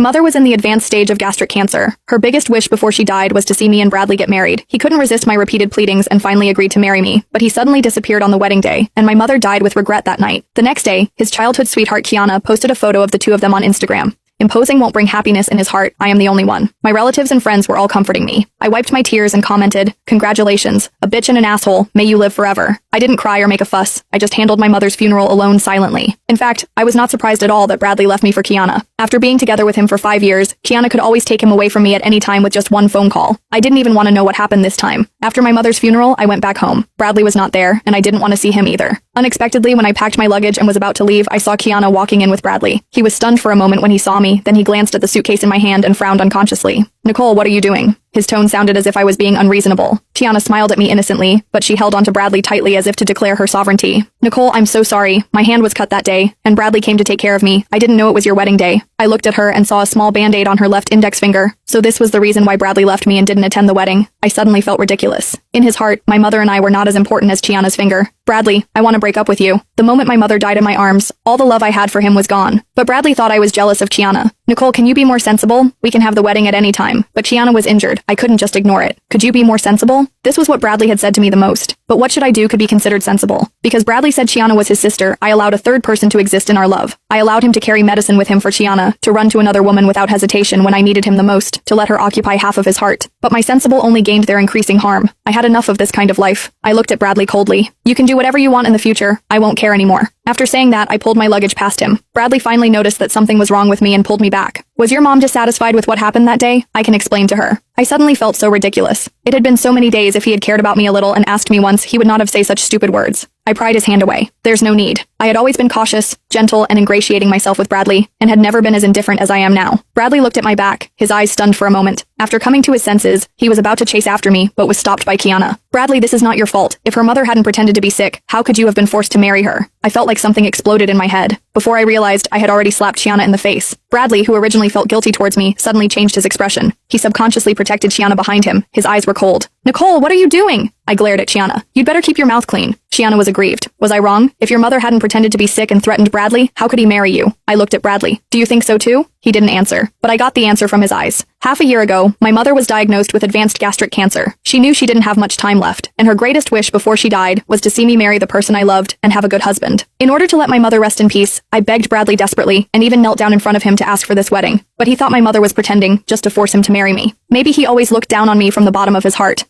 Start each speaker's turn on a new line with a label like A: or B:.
A: Mother was in the advanced stage of gastric cancer. Her biggest wish before she died was to see me and Bradley get married. He couldn't resist my repeated pleadings and finally agreed to marry me, but he suddenly disappeared on the wedding day, and my mother died with regret that night. The next day, his childhood sweetheart Kiana posted a photo of the two of them on Instagram. Imposing won't bring happiness in his heart, I am the only one. My relatives and friends were all comforting me. I wiped my tears and commented, "Congratulations, a bitch and an asshole, may you live forever." I didn't cry or make a fuss, I just handled my mother's funeral alone silently. In fact, I was not surprised at all that Bradley left me for Kiana. After being together with him for 5 years, Kiana could always take him away from me at any time with just one phone call. I didn't even want to know what happened this time. After my mother's funeral, I went back home. Bradley was not there, and I didn't want to see him either. Unexpectedly, when I packed my luggage and was about to leave, I saw Kiana walking in with Bradley. He was stunned for a moment when he saw me, then he glanced at the suitcase in my hand and frowned unconsciously. "Nicole, what are you doing?" His tone sounded as if I was being unreasonable. Kiana smiled at me innocently, but she held onto Bradley tightly as if to declare her sovereignty. "Nicole, I'm so sorry. My hand was cut that day, and Bradley came to take care of me. I didn't know it was your wedding day." I looked at her and saw a small band-aid on her left index finger. So this was the reason why Bradley left me and didn't attend the wedding. I suddenly felt ridiculous. In his heart, my mother and I were not as important as Kiana's finger. "Bradley, I want to break up with you." The moment my mother died in my arms, all the love I had for him was gone. But Bradley thought I was jealous of Kiana. "Nicole, can you be more sensible? We can have the wedding at any time." But Kiana was injured. I couldn't just ignore it. "Could you be more sensible?" This was what Bradley had said to me the most. But what should I do could be considered sensible? Because Bradley said Kiana was his sister, I allowed a third person to exist in our love. I allowed him to carry medicine with him for Kiana, to run to another woman without hesitation when I needed him the most, to let her occupy half of his heart. But my sensible only gained their increasing harm. I had enough of this kind of life. I looked at Bradley coldly. "You can do whatever you want in the future. I won't care anymore." After saying that, I pulled my luggage past him. Bradley finally noticed that something was wrong with me and pulled me back. "Was your mom dissatisfied with what happened that day?" I can explain to her. I suddenly felt so ridiculous. It had been so many days. If he had cared about me a little and asked me once, he would not have said such stupid words. I pried his hand away. "There's no need." I had always been cautious, gentle, and ingratiating myself with Bradley, and had never been as indifferent as I am now. Bradley looked at my back, his eyes stunned for a moment. After coming to his senses, he was about to chase after me, but was stopped by Kiana. "Bradley, this is not your fault. If her mother hadn't pretended to be sick, how could you have been forced to marry her?" I felt like something exploded in my head. Before I realized, I had already slapped Kiana in the face. Bradley, who originally felt guilty towards me, suddenly changed his expression. He subconsciously protected Kiana behind him. His eyes were cold. "Nicole, what are you doing?" I glared at Kiana. "You'd better keep your mouth clean." Kiana was aggrieved. "Was I wrong? If your mother hadn't pretended to be sick and threatened Bradley, how could he marry you?" I looked at Bradley. "Do you think so too?" He didn't answer, but I got the answer from his eyes. Half a year ago, my mother was diagnosed with advanced gastric cancer. She knew she didn't have much time left, and her greatest wish before she died was to see me marry the person I loved and have a good husband. In order to let my mother rest in peace, I begged Bradley desperately and even knelt down in front of him to ask for this wedding. But he thought my mother was pretending, just to force him to marry me. Maybe he always looked down on me from the bottom of his heart.